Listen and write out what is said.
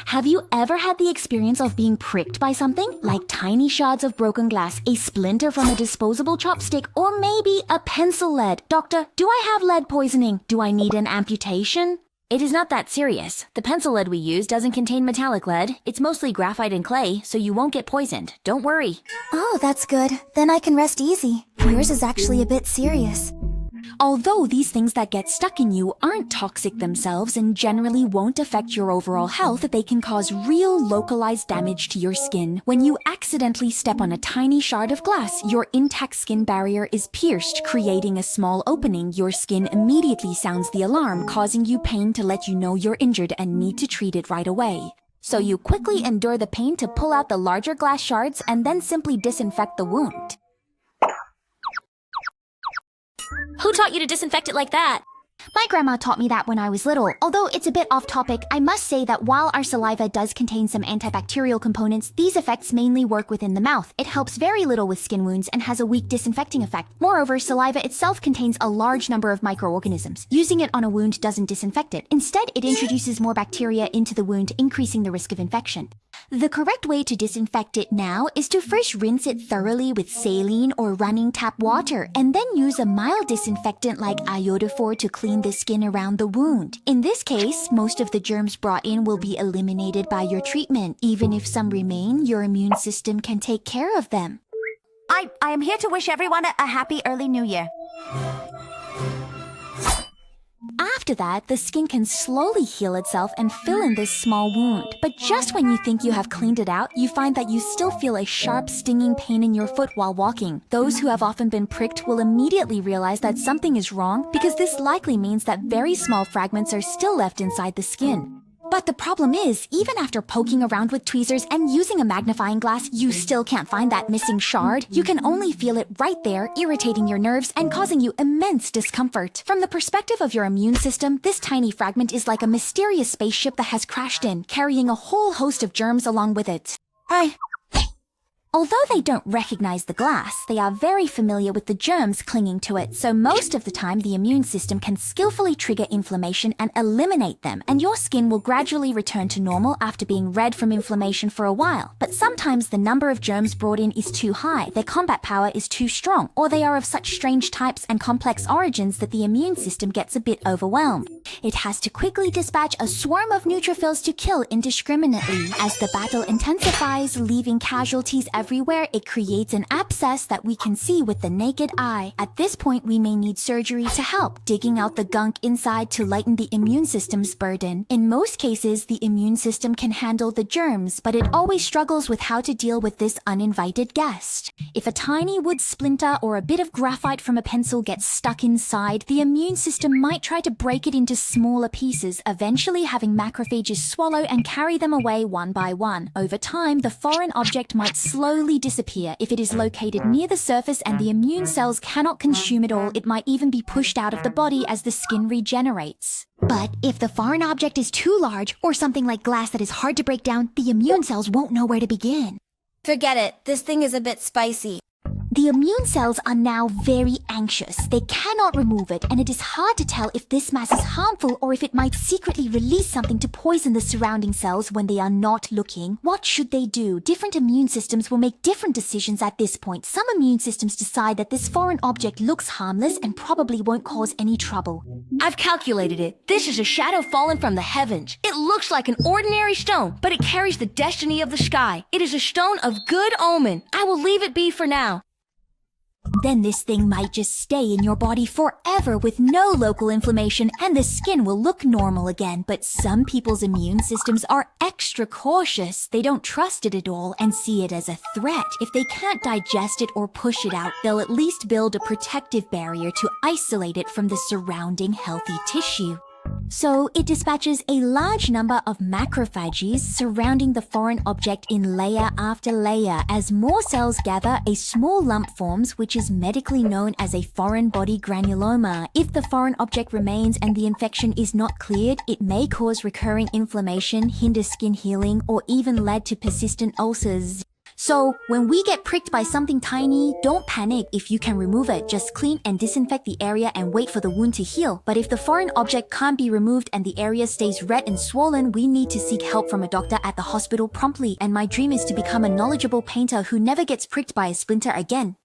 Have you ever had the experience of being pricked by something? Like tiny shards of broken glass, a splinter from a disposable chopstick, or maybe a pencil lead? Doctor, do I have lead poisoning? Do I need an amputation? It is not that serious. The pencil lead we use doesn't contain metallic lead. It's mostly graphite and clay, so you won't get poisoned. Don't worry. Oh, that's good. Then I can rest easy. Yours is actually a bit serious. Although these things that get stuck in you aren't toxic themselves and generally won't affect your overall health, they can cause real localized damage to your skin. When you accidentally step on a tiny shard of glass, your intact skin barrier is pierced, creating a small opening. Your skin immediately sounds the alarm, causing you pain to let you know you're injured and need to treat it right away. So you quickly endure the pain to pull out the larger glass shards and then simply disinfect the wound. Who taught you to disinfect it like that? My grandma taught me that when I was little. Although it's a bit off topic, I must say that while our saliva does contain some antibacterial components, these effects mainly work within the mouth. It helps very little with skin wounds and has a weak disinfecting effect. Moreover, saliva itself contains a large number of microorganisms. Using it on a wound doesn't disinfect it. Instead, it introduces more bacteria into the wound, increasing the risk of infection. The correct way to disinfect it now is to first rinse it thoroughly with saline or running tap water, and then use a mild disinfectant like iodophor to clean the skin around the wound. In this case, most of the germs brought in will be eliminated by your treatment. Even if some remain, your immune system can take care of them. I am here to wish everyone a happy early new year. After that, the skin can slowly heal itself and fill in this small wound. But just when you think you have cleaned it out, you find that you still feel a sharp, stinging pain in your foot while walking. Those who have often been pricked will immediately realize that something is wrong, because this likely means that very small fragments are still left inside the skin. But the problem is, even after poking around with tweezers and using a magnifying glass, you still can't find that missing shard. You can only feel it right there, irritating your nerves and causing you immense discomfort. From the perspective of your immune system, this tiny fragment is like a mysterious spaceship that has crashed in, carrying a whole host of germs along with it. Although they don't recognize the glass, they are very familiar with the germs clinging to it, so most of the time the immune system can skillfully trigger inflammation and eliminate them, and your skin will gradually return to normal after being red from inflammation for a while. But sometimes the number of germs brought in is too high, their combat power is too strong, or they are of such strange types and complex origins that the immune system gets a bit overwhelmed. It has to quickly dispatch a swarm of neutrophils to kill indiscriminately. As the battle intensifies, leaving casualties everywhere, it creates an abscess that we can see with the naked eye. At this point, we may need surgery to help, digging out the gunk inside to lighten the immune system's burden. In most cases, the immune system can handle the germs, but it always struggles with how to deal with this uninvited guest. If a tiny wood splinter or a bit of graphite from a pencil gets stuck inside, the immune system might try to break it into smaller pieces, eventually having macrophages swallow and carry them away one by one. Over time, the foreign object might slowly disappear. If it is located near the surface and the immune cells cannot consume it all, it might even be pushed out of the body as the skin regenerates. But if the foreign object is too large, or something like glass that is hard to break down, the immune cells won't know where to begin. Forget it. This thing is a bit spicy. The immune cells are now very anxious. They cannot remove it, and it is hard to tell if this mass is harmful or if it might secretly release something to poison the surrounding cells when they are not looking. What should they do? Different immune systems will make different decisions at this point. Some immune systems decide that this foreign object looks harmless and probably won't cause any trouble. I've calculated it. This is a shadow fallen from the heavens. It looks like an ordinary stone, but it carries the destiny of the sky. It is a stone of good omen. I will leave it be for now. Then this thing might just stay in your body forever with no local inflammation, and the skin will look normal again. But some people's immune systems are extra cautious. They don't trust it at all and see it as a threat. If they can't digest it or push it out, they'll at least build a protective barrier to isolate it from the surrounding healthy tissue. So it dispatches a large number of macrophages surrounding the foreign object in layer after layer. As more cells gather, a small lump forms, which is medically known as a foreign body granuloma. If the foreign object remains and the infection is not cleared, it may cause recurring inflammation, hinder skin healing, or even lead to persistent ulcers. So, when we get pricked by something tiny, don't panic. If you can remove it, just clean and disinfect the area and wait for the wound to heal. But if the foreign object can't be removed and the area stays red and swollen, we need to seek help from a doctor at the hospital promptly. And my dream is to become a knowledgeable painter who never gets pricked by a splinter again.